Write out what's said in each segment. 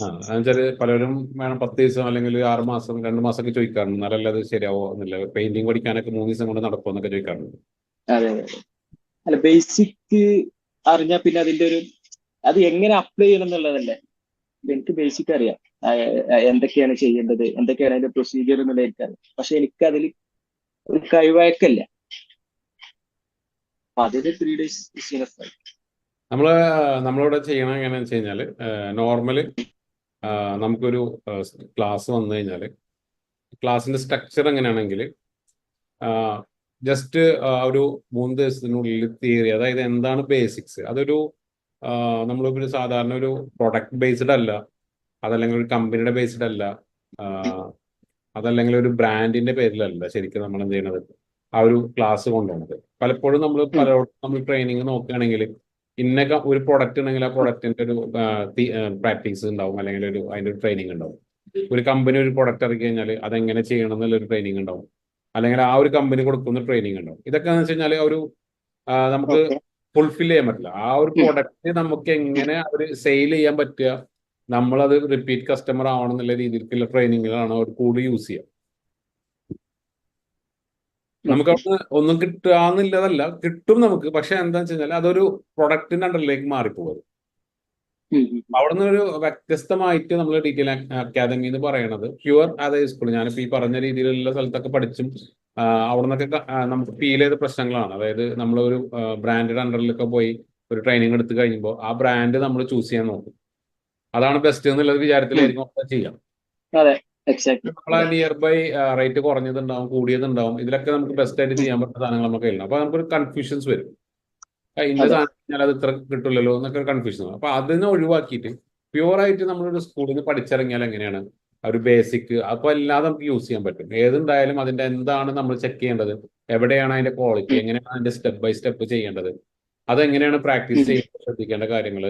എന്നുവെച്ചാല് പലരും വേണം 10 ദിവസം അല്ലെങ്കിൽ 6 മാസം 2 മാസമൊക്കെ ചോദിക്കാറുണ്ട്, എന്നാലല്ലേ അത് ശരിയാവോ എന്നില്ല. പെയിന്റിങ് പഠിക്കാനൊക്കെ 3 ദിവസം കൊണ്ട് നടക്കുമോ എന്നൊക്കെ ചോദിക്കാറുണ്ട്. അതെ അതെ. അല്ല, ബേസിക് അറിഞ്ഞാൽ പിന്നെ അതിന്റെ ഒരു അത് എങ്ങനെ അപ്ലൈ ചെയ്യണം എന്നുള്ളതല്ലേ. എനിക്ക് ബേസിക് അറിയാം, എന്തൊക്കെയാണ് ചെയ്യേണ്ടത്, എന്തൊക്കെയാണ് അതിന്റെ പ്രൊസീജിയർ എന്നുള്ളത് എനിക്കറിയാം. പക്ഷെ എനിക്ക് അതിൽ ഒരു കഴിവഴക്കല്ല. അപ്പൊ അതിന് 3 days ഇനഫ്. നമ്മളിവിടെ ചെയ്യണം എങ്ങനെയാണെന്ന് വെച്ച് കഴിഞ്ഞാൽ, നോർമല് നമുക്കൊരു ക്ലാസ് വന്നു കഴിഞ്ഞാൽ ക്ലാസ്സിന്റെ സ്ട്രക്ചർ എങ്ങനെയാണെങ്കിൽ, ജസ്റ്റ് ഒരു 3 ദിവസത്തിനുള്ളിൽ തിയറി, അതായത് എന്താണ് ബേസിക്സ്, അതൊരു നമ്മളിപ്പോൾ സാധാരണ ഒരു പ്രൊഡക്റ്റ് ബേസ്ഡ് അല്ല, അതല്ലെങ്കിൽ ഒരു കമ്പനിയുടെ ബേസ്ഡ് അല്ല, അതല്ലെങ്കിൽ ഒരു ബ്രാൻഡിന്റെ പേരിലല്ല ശരിക്കും നമ്മൾ എന്ത് ചെയ്യണത്, ആ ഒരു ക്ലാസ് കൊണ്ടുപോകുന്നത്. പലപ്പോഴും നമ്മൾ ട്രെയിനിങ് നോക്കുകയാണെങ്കിൽ ഒരു പ്രൊഡക്റ്റ് ഉണ്ടെങ്കിൽ ആ പ്രൊഡക്റ്റിന്റെ ഒരു പ്രാക്ടീസ് ഉണ്ടാവും, അല്ലെങ്കിൽ അതിന്റെ ഒരു ട്രെയിനിങ് ഉണ്ടാവും. ഒരു കമ്പനി ഒരു പ്രൊഡക്റ്റ് ഇറക്കി കഴിഞ്ഞാൽ അതെങ്ങനെ ചെയ്യണം എന്നുള്ളൊരു ട്രെയിനിങ് ഉണ്ടാവും, അല്ലെങ്കിൽ ആ ഒരു കമ്പനി കൊടുക്കുന്ന ട്രെയിനിങ് ഉണ്ടാവും. ഇതൊക്കെ എന്ന് വെച്ച് കഴിഞ്ഞാൽ നമുക്ക് ഫുൾഫിൽ ചെയ്യാൻ പറ്റില്ല. ആ ഒരു പ്രൊഡക്റ്റ് നമുക്ക് എങ്ങനെ ഒരു സെയിൽ ചെയ്യാൻ പറ്റുക, നമ്മളത് റിപ്പീറ്റ് കസ്റ്റമർ ആവണം എന്നുള്ള രീതിയിലുള്ള ട്രെയിനിങ്ങുകളാണ് അവർ കൂടുതൽ യൂസ് ചെയ്യുക. നമുക്ക് അവിടെ ഒന്നും കിട്ടാന്നില്ലതല്ല, കിട്ടും നമുക്ക്. പക്ഷെ എന്താണെന്ന് വെച്ച് കഴിഞ്ഞാൽ അതൊരു പ്രൊഡക്റ്റിന്റെ അണ്ടറിലേക്ക് മാറിപ്പോകും. അവിടെ നിന്ന് ഒരു വ്യത്യസ്തമായിട്ട് നമ്മൾ ഡീറ്റെയിൽ അക്കാദമി എന്ന് പറയുന്നത് പ്യുവർ അതേ സ്കൂൾ, ഞാനിപ്പോ ഈ പറഞ്ഞ രീതിയിലുള്ള സ്ഥലത്തൊക്കെ പഠിച്ചും അവിടെ നിന്നൊക്കെ നമുക്ക് ഫീൽ ചെയ്ത പ്രശ്നങ്ങളാണ്. അതായത് നമ്മൾ ഒരു ബ്രാൻഡഡ് അണ്ടറിലൊക്കെ പോയി ഒരു ട്രെയിനിങ് എടുത്ത് കഴിയുമ്പോൾ ആ ബ്രാൻഡ് നമ്മൾ ചൂസ് ചെയ്യാൻ നോക്കും. അതാണ് ബെസ്റ്റ് എന്നുള്ള വിചാരത്തിലായിരിക്കും ഒക്കെ ചെയ്യാം. നമ്മളെ നിയർ ബൈ റേറ്റ് കുറഞ്ഞതുണ്ടാവും, കൂടിയതുണ്ടാവും. ഇതിലൊക്കെ നമുക്ക് ബെസ്റ്റ് ആയിട്ട് ചെയ്യാൻ പറ്റുന്ന സാധനങ്ങൾ നമുക്ക് കഴിയണം. അപ്പൊ നമുക്കൊരു കൺഫ്യൂഷൻസ് വരും. ഇന്ന സാധനം കഴിഞ്ഞാൽ അത് ഇത്ര കിട്ടില്ലല്ലോ എന്നൊക്കെ കൺഫ്യൂഷൻ. അപ്പൊ അതിനെ ഒഴിവാക്കിയിട്ട് പ്യുവറായിട്ട് നമ്മളൊരു സ്കൂളിൽ നിന്ന് പഠിച്ചിറങ്ങിയാൽ എങ്ങനെയാണ് ഒരു ബേസിക്, അപ്പൊ അല്ലാതെ നമുക്ക് യൂസ് ചെയ്യാൻ പറ്റും. ഏതുണ്ടായാലും അതിന്റെ എന്താണ് നമ്മൾ ചെക്ക് ചെയ്യേണ്ടത്, എവിടെയാണ് അതിന്റെ ക്വാളിറ്റി, എങ്ങനെയാണ് അതിന്റെ സ്റ്റെപ്പ് ബൈ സ്റ്റെപ്പ് ചെയ്യേണ്ടത്, അതെങ്ങനെയാണ് പ്രാക്ടീസ് ചെയ്യുമ്പോൾ ശ്രദ്ധിക്കേണ്ട കാര്യങ്ങൾ,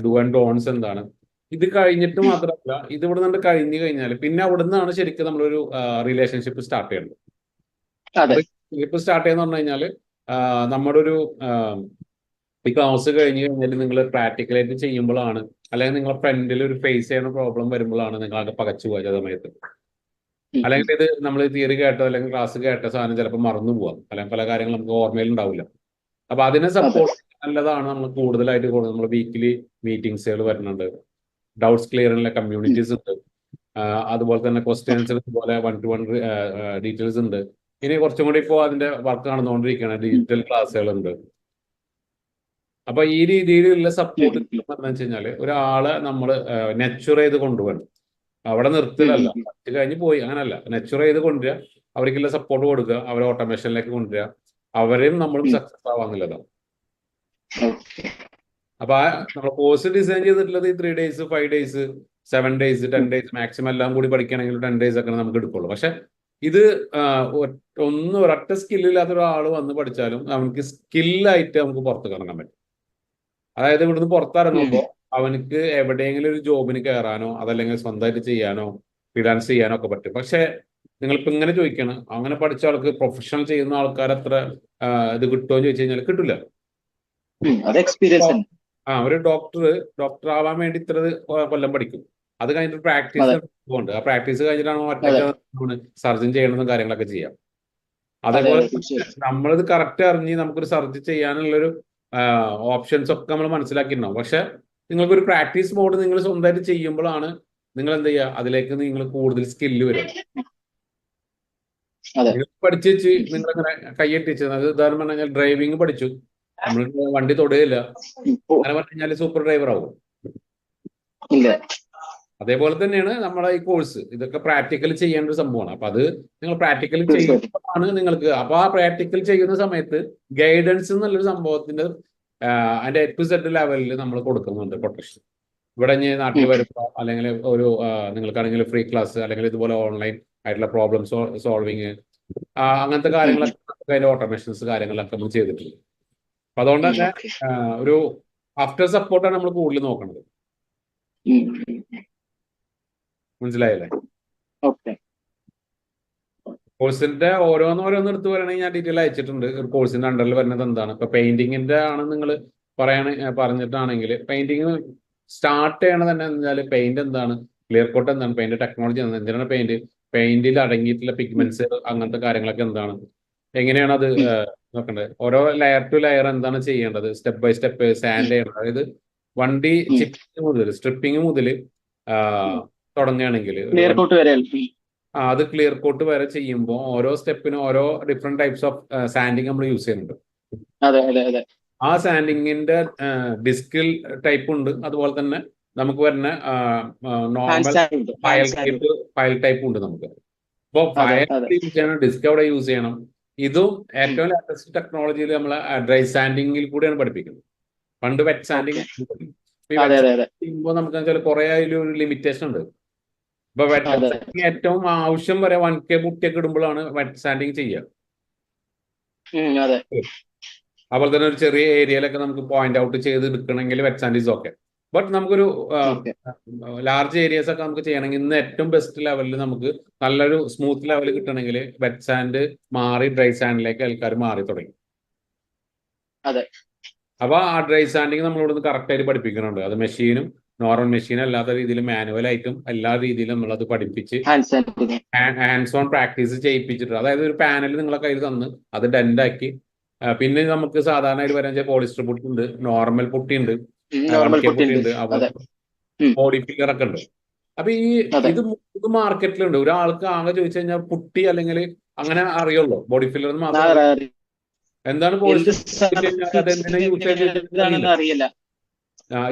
ഡു ആൻഡ് ഡോൺസ് എന്താണ്. ഇത് കഴിഞ്ഞിട്ട് മാത്രമല്ല, ഇത് ഇവിടെ നിന്ന് കഴിഞ്ഞു കഴിഞ്ഞാൽ പിന്നെ അവിടെ നിന്നാണ് ശരിക്കും നമ്മളൊരു റിലേഷൻഷിപ്പ് സ്റ്റാർട്ട് ചെയ്യേണ്ടത്. റിലേഷൻഷിപ്പ് സ്റ്റാർട്ട് ചെയ്യുന്ന പറഞ്ഞു കഴിഞ്ഞാൽ നമ്മുടെ ഒരു ഈ ക്ലാസ് കഴിഞ്ഞ് കഴിഞ്ഞാൽ നിങ്ങൾ പ്രാക്ടിക്കലായിട്ട് ചെയ്യുമ്പോഴാണ്, അല്ലെങ്കിൽ നിങ്ങളെ ഫ്രണ്ടിൽ ഒരു ഫേസ് ചെയ്യുന്ന പ്രോബ്ലം വരുമ്പോഴാണ് നിങ്ങളാകെ പകച്ചു പോയ സമയത്ത്. അല്ലെങ്കിൽ ഇത് നമ്മൾ തിയറി കേട്ടോ അല്ലെങ്കിൽ ക്ലാസ് കേട്ട സാധനം ചിലപ്പോൾ മറന്നു പോവാം, അല്ലെങ്കിൽ പല കാര്യങ്ങളും നമുക്ക് ഓർമ്മയിൽ ഉണ്ടാവില്ല. അപ്പൊ അതിനെ സപ്പോർട്ട് നല്ലതാണ്. നമ്മൾ കൂടുതലായിട്ട് നമ്മൾ വീക്കിലി മീറ്റിംഗ്സുകൾ വരുന്നുണ്ട്, ഡൗട്ട്സ് ക്ലിയറിനുള്ള കമ്മ്യൂണിറ്റീസ് ഉണ്ട്, അതുപോലെ തന്നെ ക്വസ്റ്റ്യൻസ് പോലെ 1-to-1 ഡീറ്റെയിൽസ് ഉണ്ട്. ഇനി കുറച്ചും കൂടി ഇപ്പോൾ അതിന്റെ വർക്ക് നടന്നുകൊണ്ടിരിക്കുകയാണ്, ഡിജിറ്റൽ ക്ലാസ്സുകളുണ്ട്. അപ്പൊ ഈ രീതിയിലുള്ള സപ്പോർട്ട് എന്താണെന്ന് വെച്ച് കഴിഞ്ഞാൽ ഒരാളെ നമ്മൾ നെച്ചുർ ചെയ്ത് കൊണ്ടുപോകണം. അവിടെ നിർത്തലല്ല, പഠിച്ചു കഴിഞ്ഞ് പോയി അങ്ങനല്ല, നെച്ചുർ ചെയ്ത് കൊണ്ടുവരിക, അവർക്കുള്ള സപ്പോർട്ട് കൊടുക്കുക, അവരെ ഓട്ടോമേഷനിലേക്ക് കൊണ്ടുവരിക, അവരെയും നമ്മളും സക്സസ് ആവാന്നുള്ളതാണ്. അപ്പൊ നമ്മൾ കോഴ്സ് ഡിസൈൻ ചെയ്തിട്ടുള്ളത് ഈ 3 days 5 days 7 days 10 days maximum എല്ലാം കൂടി പഠിക്കുകയാണെങ്കിൽ 10 days ഒക്കെ നമുക്ക് എടുക്കുള്ളൂ. പക്ഷെ ഇത് ഒരൊറ്റ സ്കില്ലില്ലാത്ത ഒരാൾ വന്ന് പഠിച്ചാലും നമുക്ക് സ്കില്ലായിട്ട് നമുക്ക് പുറത്ത് ഇറങ്ങാൻ പറ്റും. അതായത് ഇവിടുന്ന് പുറത്തിറങ്ങുമ്പോൾ അവനക്ക് എവിടെയെങ്കിലും ഒരു ജോബിന് കയറാനോ അതല്ലെങ്കിൽ സ്വന്തമായിട്ട് ചെയ്യാനോ ഫിനാൻസ് ചെയ്യാനോ ഒക്കെ പറ്റും. പക്ഷെ നിങ്ങളിപ്പോ ഇങ്ങനെ ചോദിക്കണം, അങ്ങനെ പഠിച്ച ആൾക്ക് പ്രൊഫഷണൽ ചെയ്യുന്ന ആൾക്കാർ അത്ര ഇത് കിട്ടുമോ എന്ന് ചോദിച്ചു കഴിഞ്ഞാൽ കിട്ടില്ല. ഒരു ഡോക്ടർ ആവാൻ വേണ്ടി ഇത്ര കൊല്ലം പഠിക്കും, അത് കഴിഞ്ഞിട്ട് പ്രാക്ടീസ് ഉണ്ട്. ആ പ്രാക്ടീസ് കഴിഞ്ഞിട്ടാണ് ഒറ്റ സർജൻ ചെയ്യണമെന്നും കാര്യങ്ങളൊക്കെ ചെയ്യാം. അതേപോലെ നമ്മളിത് കറക്റ്റ് അറിഞ്ഞ് നമുക്കൊരു സർജറി ചെയ്യാനുള്ളൊരു ഓപ്ഷൻസ് ഒക്കെ നമ്മൾ മനസ്സിലാക്കിയിട്ടുണ്ടാവും. പക്ഷെ നിങ്ങൾക്കൊരു പ്രാക്ടീസ് മോഡ് നിങ്ങൾ സ്വന്തമായിട്ട് ചെയ്യുമ്പോഴാണ് നിങ്ങൾ എന്ത് ചെയ്യുക, അതിലേക്ക് നിങ്ങൾ കൂടുതൽ സ്കില്ല് വരും. പഠിച്ചു വെച്ച് നിങ്ങളിങ്ങനെ കൈയെട്ടിച്ച്, അത് ഉദാഹരണം പറഞ്ഞു കഴിഞ്ഞാൽ ഡ്രൈവിംഗ് പഠിച്ചു, നമ്മൾ വണ്ടി തൊടുകയില്ല, അങ്ങനെ പറഞ്ഞു കഴിഞ്ഞാൽ സൂപ്പർ ഡ്രൈവർ ആവും. അതേപോലെ തന്നെയാണ് നമ്മളെ ഈ കോഴ്സ്, ഇതൊക്കെ പ്രാക്ടിക്കൽ ചെയ്യേണ്ട ഒരു സംഭവമാണ്. അപ്പൊ അത് നിങ്ങൾ പ്രാക്ടിക്കൽ ചെയ്യുമ്പോഴാണ് നിങ്ങൾക്ക്, അപ്പൊ ആ പ്രാക്ടിക്കൽ ചെയ്യുന്ന സമയത്ത് ഗൈഡൻസ് എന്നുള്ളൊരു സംഭവത്തിന്റെ അതിന്റെ A to Z ലെവലിൽ നമ്മൾ കൊടുക്കുന്നുണ്ട് പ്രൊട്ടക്ഷൻ. ഇവിടെ നാട്ടിൽ വരുമ്പോൾ അല്ലെങ്കിൽ ഒരു നിങ്ങൾക്കാണെങ്കിൽ ഫ്രീ ക്ലാസ് അല്ലെങ്കിൽ ഇതുപോലെ ഓൺലൈൻ ആയിട്ടുള്ള പ്രോബ്ലം സോൾവിങ് അങ്ങനത്തെ കാര്യങ്ങളൊക്കെ അതിന്റെ ഓട്ടോമേഷൻസ് കാര്യങ്ങളൊക്കെ നമ്മൾ ചെയ്തിട്ടുണ്ട്. അപ്പൊ അതുകൊണ്ട് തന്നെ ഒരു ആഫ്റ്റർ സപ്പോർട്ടാണ് നമ്മൾ കൂടുതൽ നോക്കുന്നത്. മനസ്സിലായല്ലേ? കോഴ്സിന്റെ ഓരോന്നോരോന്ന് എടുത്ത് പറയണമെങ്കിൽ ഞാൻ ഡീറ്റെയിൽ അയച്ചിട്ടുണ്ട്. ഒരു കോഴ്സിന്റെ അണ്ടറിൽ വരുന്നത് എന്താണ്. ഇപ്പൊ പെയിന്റിങ്ങിന്റെ ആണ് നിങ്ങൾ പറഞ്ഞിട്ടാണെങ്കിൽ പെയിന്റിങ് സ്റ്റാർട്ട് ചെയ്യണത് തന്നെ വെച്ചാൽ പെയിന്റ് എന്താണ്, ക്ലിയർ കോട്ട് എന്താണ്, പെയിന്റ് ടെക്നോളജി എന്താണ്, എന്തിനാണ് പെയിന്റിൽ അടങ്ങിയിട്ടുള്ള പിഗ്മെന്റ്സ് അങ്ങനത്തെ കാര്യങ്ങളൊക്കെ എന്താണ്, എങ്ങനെയാണ് അത് നോക്കേണ്ടത്, ഓരോ ലെയർ ടു ലെയർ എന്താണ് ചെയ്യേണ്ടത്, സ്റ്റെപ്പ് ബൈ സ്റ്റെപ്പ് സാൻഡ് ചെയ്യണം. അതായത് വണ്ടി ചിപ്പിങ് മുതൽ സ്ട്രിപ്പിങ് മുതൽ തുടങ്ങുകയാണെങ്കിൽ ക്ലിയർ കോട്ട് വരെ. അത് ക്ലിയർ കോട്ട് വരെ ചെയ്യുമ്പോൾ ഓരോ സ്റ്റെപ്പിനും ഓരോ ഡിഫറെന്റ് ടൈപ്സ് ഓഫ് സാൻഡിങ് നമ്മൾ യൂസ് ചെയ്യുന്നുണ്ട്. അതെ അതെ അതെ. ആ സാൻഡിങ്ങിന്റെ ഡിസ്കിൽ ടൈപ്പ് ഉണ്ട്, അതുപോലെ തന്നെ നമുക്ക് വരുന്ന നോർമൽ ഫയൽ ടൈപ്പ് ഉണ്ട് നമുക്ക്. അപ്പോൾ ഫയൽ യൂസ് ചെയ്യണം, ഡിസ്ക് അവിടെ യൂസ് ചെയ്യണം. ഇതും ഏറ്റവും ലേറ്റസ്റ്റ് ടെക്നോളജിയിൽ നമ്മൾ ഡ്രൈ സാൻഡിങ്ങിൽ കൂടെയാണ് പഠിപ്പിക്കുന്നത്. പണ്ട് വെറ്റ് സാൻഡിങ് ചെയ്യുമ്പോൾ നമുക്ക് വെച്ചാൽ കുറെ അതിലൊരു ലിമിറ്റേഷൻ ഉണ്ട്. ഇപ്പൊ വെറ്റ് സാൻഡിങ് ഏറ്റവും ആവശ്യം വരെ 1K പുട്ടിയൊക്കെ ഇടുമ്പോഴാണ് വെറ്റ് സാൻഡിങ് ചെയ്യുക. അതുപോലെ തന്നെ ഒരു ചെറിയ ഏരിയയിലൊക്കെ നമുക്ക് പോയിന്റ് ഔട്ട് ചെയ്ത് എടുക്കണമെങ്കിൽ wet sand is okay. But നമുക്കൊരു ലാർജ് ഏരിയസ് ഒക്കെ നമുക്ക് ചെയ്യണമെങ്കിൽ ഇന്ന് ഏറ്റവും ബെസ്റ്റ് ലെവലിൽ നമുക്ക് നല്ലൊരു സ്മൂത്ത് ലെവൽ കിട്ടണമെങ്കിൽ വെറ്റ് സാൻഡ് മാറി ഡ്രൈ സാൻഡിലേക്ക് ആൾക്കാർ മാറി തുടങ്ങി. അപ്പൊ ആ ഡ്രൈ സാൻഡിങ് നമ്മളിവിടുന്ന് കറക്റ്റ് ആയിട്ട് പഠിപ്പിക്കുന്നുണ്ട്. അത് മെഷീനും നോർമൽ മെഷീൻ അല്ലാത്ത രീതിയിൽ മാനുവലായിട്ടും എല്ലാ രീതിയിലും നമ്മളത് പഠിപ്പിച്ച് ഹാൻഡ്സ് ഓൺ പ്രാക്ടീസ് ചെയ്യിപ്പിച്ചിട്ട്, അതായത് ഒരു പാനൽ നിങ്ങളെ കയ്യിൽ തന്ന് അത് ഡെൻഡാക്കി, പിന്നെ നമുക്ക് സാധാരണ വരാൻ പോളിസ്റ്റർ പുട്ടി ഉണ്ട്, നോർമൽ പുട്ടി ഉണ്ട്, പുട്ടി ഉണ്ട്, അതുപോലെ ബോഡി ഫില്ലർ ഒക്കെ ഉണ്ട്. അപ്പൊ ഇത് മാർക്കറ്റിലുണ്ട്. ഒരാൾക്ക് ആകെ ചോദിച്ചു കഴിഞ്ഞാൽ പുട്ടി അല്ലെങ്കിൽ അങ്ങനെ അറിയുള്ളൂ, ബോഡി ഫില്ലർ എന്ന് മാത്രം. എന്താണ് പോളിസ്റ്റർ അറിയില്ല.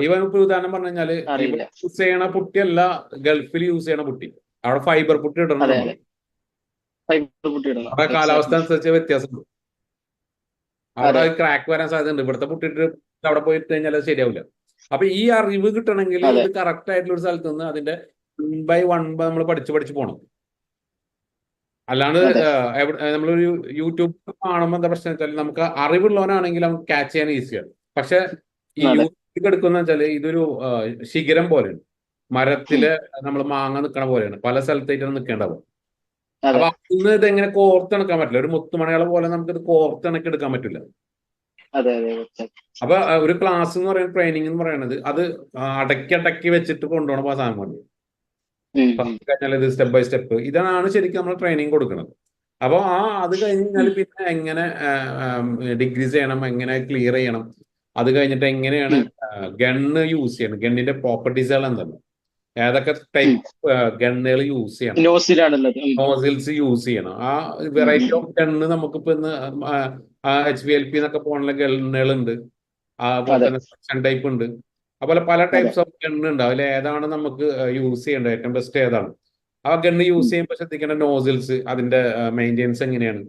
ഇവൻ ഇപ്പൊ ഉദാഹരണം പറഞ്ഞു കഴിഞ്ഞാല് യൂസ് ചെയ്യണ പുട്ടിയല്ല ഗൾഫിൽ യൂസ് ചെയ്യണ പുട്ടി, അവിടെ ഫൈബർ പുട്ടി ഇടണം. അവിടെ കാലാവസ്ഥ അനുസരിച്ച് വ്യത്യാസമുണ്ട്. അവിടെ ക്രാക്ക് വരാൻ സാധ്യതയുണ്ട്. ഇവിടുത്തെ പുട്ടിട്ട് അവിടെ പോയിട്ട് കഴിഞ്ഞാൽ അത് ശരിയാവില്ല. അപ്പൊ ഈ അറിവ് കിട്ടണമെങ്കിൽ ഇത് കറക്റ്റ് ആയിട്ടുള്ള ഒരു സ്ഥലത്ത് നിന്ന് അതിന്റെ 1 by 1 നമ്മൾ പഠിച്ചു പോകണം. അല്ലാണ്ട് നമ്മളൊരു യൂട്യൂബ് കാണുമ്പോൾ എന്താ പ്രശ്നം വെച്ചാൽ നമുക്ക് അറിവുള്ളവനാണെങ്കിൽ നമുക്ക് ക്യാച്ച് ചെയ്യാൻ ഈസിയാണ്. പക്ഷെ ഈ യൂട്യൂബ് എടുക്കുന്ന വെച്ചാല് ഇതൊരു ശിഖരം പോലെയാണ്, മരത്തില് നമ്മൾ മാങ്ങ നിൽക്കണ പോലെയാണ്, പല സ്ഥലത്തേക്കാണ് നിൽക്കേണ്ടത്. അപ്പൊ അന്ന് ഇതെങ്ങനെ കോർത്തിണക്കാൻ പറ്റില്ല. ഒരു മുത്തുമണികളെ പോലെ നമുക്ക് ഇത് കോർത്തിണക്കി എടുക്കാൻ പറ്റില്ല. അപ്പൊ ഒരു ക്ലാസ് എന്ന് പറയുന്നത്, ട്രെയിനിങ് എന്ന് പറയുന്നത് അത് അടക്കി വെച്ചിട്ട് കൊണ്ടുപോകണം ആ സാധനം കൊണ്ട് കഴിഞ്ഞാൽ ഇത് സ്റ്റെപ്പ് ബൈ സ്റ്റെപ്പ് ഇതാണ് ശരിക്കും നമ്മൾ ട്രെയിനിങ് കൊടുക്കുന്നത്. അപ്പോൾ അത് കഴിഞ്ഞാൽ പിന്നെ എങ്ങനെ ഡിഗ്രീസ് ചെയ്യണം, എങ്ങനെ ക്ലിയർ ചെയ്യണം, അത് കഴിഞ്ഞിട്ട് എങ്ങനെയാണ് ഗണ്ണ് യൂസ് ചെയ്യണം, ഗണ്ണിന്റെ പ്രോപ്പർട്ടീസുകൾ എന്താണ്, ഏതൊക്കെ ടൈപ്പ് ഗണ്ണുകൾ യൂസ് ചെയ്യണം, നോസിൽസ് യൂസ് ചെയ്യണം. ആ വെറൈറ്റി ഓഫ് ഗണ്ണ് നമുക്കിപ്പോ ഇന്ന് HVLP എന്നൊക്കെ പോലുള്ള ഗണ്ണുകളുണ്ട്, അതുപോലെ തന്നെ സെക്ഷൻ ടൈപ്പ് ഉണ്ട്, അതുപോലെ പല ടൈപ്സ് ഓഫ് ഗണ്ണ് ഉണ്ട്. അതിൽ ഏതാണ് നമുക്ക് യൂസ് ചെയ്യേണ്ടത്, ഏറ്റവും ബെസ്റ്റ് ഏതാണ്, ആ ഗണ്ണ് യൂസ് ചെയ്യുമ്പോൾ ശ്രദ്ധിക്കേണ്ട നോസിൽസ്, അതിന്റെ മെയിൻ്റെനൻസ് എങ്ങനെയാണ്.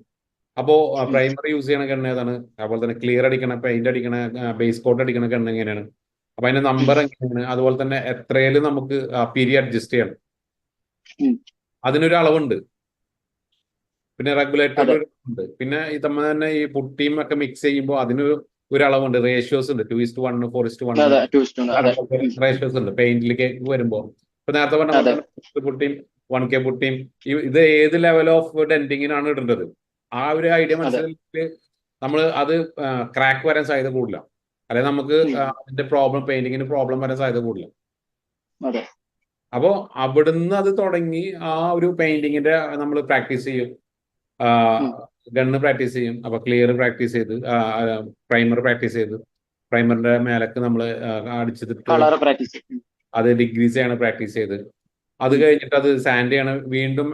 അപ്പോ പ്രൈമറി യൂസ് ചെയ്യണ ഗണ്ണ് ഏതാണ്, അതുപോലെ തന്നെ ക്ലിയർ അടിക്കണ, പെയിന്റ് അടിക്കണ, ബേസ് കോട്ട് അടിക്കണ ഗണ്ണ് എങ്ങനെയാണ്, അപ്പൊ അതിന്റെ നമ്പർ എങ്ങനെയാണ്, അതുപോലെ തന്നെ എത്രയില് നമുക്ക് പീരിയഡ് അഡ്ജസ്റ്റ് ചെയ്യണം, അതിനൊരു അളവുണ്ട്. പിന്നെ റെഗുലേറ്റർ ഉണ്ട്. പിന്നെ ഈ തമ്മിൽ തന്നെ ഈ പുട്ടിയും ഒക്കെ മിക്സ് ചെയ്യുമ്പോൾ അതിനൊരു അളവുണ്ട്, റേഷ്യോസ് ഉണ്ട്. 2:1, 4:1 റേഷ്യോസ് ഉണ്ട് പെയിന്റിലേക്ക് വരുമ്പോൾ. ഇപ്പൊ നേരത്തെ പറഞ്ഞ പുട്ടിയും 1K പുട്ടിയും ഇത് ഏത് ലെവൽ ഓഫ് ഡെന്റിങ്ങിനാണ് ഇടേണ്ടത്, ആ ഒരു ഐഡിയ മനസ്സിലാക്കി നമ്മൾ അത് ക്രാക്ക് വരാൻ സാധ്യത കൂടില്ല, അല്ലെങ്കിൽ നമുക്ക് അതിന്റെ പെയിന്റിങ്ങിന് പ്രോബ്ലം വരാൻ സാധ്യത കൂടില്ല. അപ്പോ അവിടുന്ന് അത് തുടങ്ങി ആ ഒരു പെയിന്റിങ്ങിന്റെ നമ്മൾ പ്രാക്ടീസ് ചെയ്യും, ഗണ്ണ് പ്രാക്ടീസ് ചെയ്യും. അപ്പൊ ക്ലിയർ പ്രാക്ടീസ് ചെയ്ത്, പ്രൈമർ പ്രാക്ടീസ് ചെയ്ത്, പ്രൈമറിന്റെ മേലക്ക് നമ്മൾ അടിച്ചിട്ട് അത് ഡിഗ്രീസ് ചെയ്യണം പ്രാക്ടീസ് ചെയ്ത്, അത് കഴിഞ്ഞിട്ട് അത് സാൻഡ് ചെയ്യണം. വീണ്ടും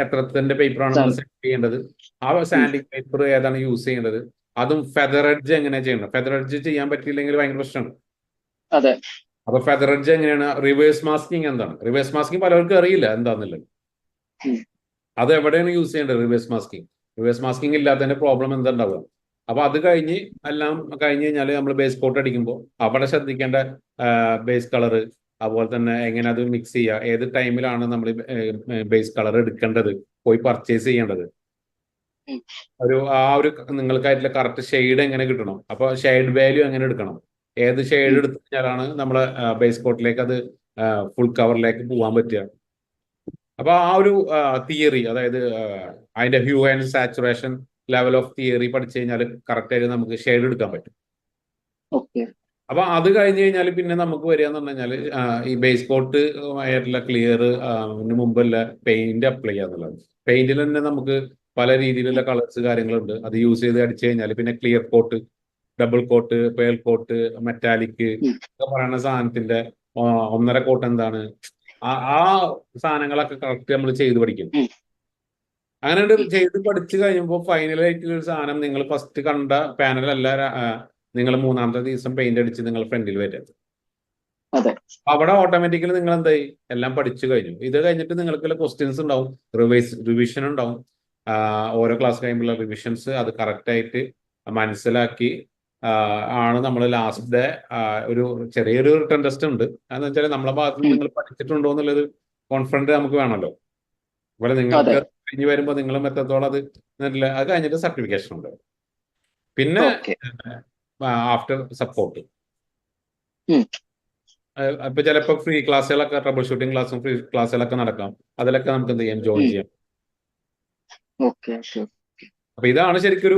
എത്രത്തിന്റെ പേപ്പറാണ് നമ്മൾ സെറ്റ് ചെയ്യേണ്ടത്, ആ സാൻഡിങ് പേപ്പർ ഏതാണ് യൂസ് ചെയ്യേണ്ടത്, അതും ഫെദർ എഡ്ജ് എങ്ങനെ ചെയ്യണം. ഫെദർ എഡ്ജ് ചെയ്യാൻ പറ്റിയില്ലെങ്കിൽ ഭയങ്കര പ്രശ്നമാണ്. അപ്പൊ ഫെദർ എഡ്ജ് എങ്ങനെയാണ്, റിവേഴ്സ് മാസ്കിങ് എന്താണ്, റിവേഴ്സ് മാസ്കിങ് പലർക്കും അറിയില്ല എന്താന്നുള്ളത്. അത് എവിടെയാണ് യൂസ് ചെയ്യേണ്ടത് റിവേഴ്സ് മാസ്കിങ് ഇല്ലാത്തതിന്റെ പ്രോബ്ലം എന്താ ഉണ്ടാവുക. അപ്പൊ അത് എല്ലാം കഴിഞ്ഞ് കഴിഞ്ഞാൽ നമ്മൾ ബേസ് കോട്ട് അടിക്കുമ്പോൾ അവിടെ ശ്രദ്ധിക്കേണ്ട ബേസ് കളറ്, അതുപോലെ തന്നെ എങ്ങനെ അത് മിക്സ് ചെയ്യുക, ഏത് ടൈമിലാണ് നമ്മൾ ബേസ് കളർ എടുക്കേണ്ടത്, പോയി പർച്ചേസ് ചെയ്യേണ്ടത്, ആ ഒരു നിങ്ങൾക്കായിട്ടുള്ള കറക്റ്റ് ഷെയ്ഡ് എങ്ങനെ കിട്ടണം, അപ്പൊ ഷെയ്ഡ് വാല്യൂ എങ്ങനെ എടുക്കണം, ഏത് ഷെയ്ഡ് എടുത്തു കഴിഞ്ഞാലാണ് നമ്മളെ ബേസ് കോട്ടിലേക്ക് അത് ഫുൾ കവറിലേക്ക് പോകാൻ പറ്റുക. അപ്പൊ ആ ഒരു തിയറി, അതായത് അതിന്റെ Hugh and saturation level of theory പഠിച്ചു കഴിഞ്ഞാൽ കറക്റ്റ് ആയിട്ട് നമുക്ക് ഷെയ്ഡ് എടുക്കാൻ പറ്റും. അപ്പൊ അത് കഴിഞ്ഞ് കഴിഞ്ഞാൽ പിന്നെ നമുക്ക് വരിക എന്ന് പറഞ്ഞു കഴിഞ്ഞാൽ ഈ ബേസ് കോട്ട് ആയിട്ടുള്ള ക്ലിയർ മുമ്പല്ല പെയിന്റ് അപ്ലൈ ചെയ്യാന്നുള്ളത്. പെയിന്റിൽ തന്നെ നമുക്ക് പല രീതിയിലുള്ള കളേഴ്സ് കാര്യങ്ങളുണ്ട്. അത് യൂസ് ചെയ്ത് അടിച്ചു കഴിഞ്ഞാൽ പിന്നെ clear coat, double coat, pearl coat, metallic ഒക്കെ പറയുന്ന സാധനത്തിന്റെ ഒന്നര കോട്ട് എന്താണ്, ആ സാധനങ്ങളൊക്കെ കറക്റ്റ് നമ്മൾ ചെയ്ത് പഠിക്കും. അങ്ങനെ ചെയ്ത് പഠിച്ചു കഴിയുമ്പോൾ ഫൈനലായിട്ടുള്ള ഒരു സാധനം നിങ്ങൾ ഫസ്റ്റ് കണ്ട പാനലല്ല, നിങ്ങൾ മൂന്നാമത്തെ ദിവസം പെയിന്റ് അടിച്ച് നിങ്ങൾ ഫ്രണ്ടിൽ വരും. അവിടെ ഓട്ടോമാറ്റിക്കലി നിങ്ങൾ എന്തായി എല്ലാം പഠിച്ചു കഴിഞ്ഞു. ഇത് കഴിഞ്ഞിട്ട് നിങ്ങൾക്ക് ക്വസ്റ്റ്യൻസ് ഉണ്ടാവും, റിവിഷൻ ഉണ്ടാവും. ഓരോ ക്ലാസ് കഴിയുമ്പോഴുള്ള റിവിഷൻസ് അത് കറക്റ്റ് ആയിട്ട് മനസ്സിലാക്കി ആണ് നമ്മൾ ലാസ്റ്റ് ഡേ ഒരു ചെറിയൊരു റിട്ടേൺ ടെസ്റ്റ് ഉണ്ട്. അതെന്ന് വെച്ചാൽ നമ്മളെ ഭാഗത്ത് നിന്ന് നിങ്ങൾ പഠിച്ചിട്ടുണ്ടോ എന്നുള്ളത് കോൺഫിഡന്റ് നമുക്ക് വേണമല്ലോ. അതുപോലെ നിങ്ങൾക്ക് കഴിഞ്ഞ് വരുമ്പോൾ നിങ്ങളും എത്രത്തോളം അത് കഴിഞ്ഞിട്ട് സർട്ടിഫിക്കേഷൻ ഉണ്ട്. പിന്നെ ആഫ്റ്റർ സപ്പോർട്ട് ഇപ്പൊ ചിലപ്പോ ഫ്രീ ക്ലാസ്സുകളൊക്കെ, ട്രബിൾ ഷൂട്ടിംഗ് ക്ലാസ്സും ഫ്രീ ക്ലാസ്സുകളൊക്കെ നടക്കാം. അതിലൊക്കെ നമുക്ക് എന്ത് ചെയ്യാം, ജോയിൻ ചെയ്യാം. അപ്പൊ ഇതാണ് ശരിക്കൊരു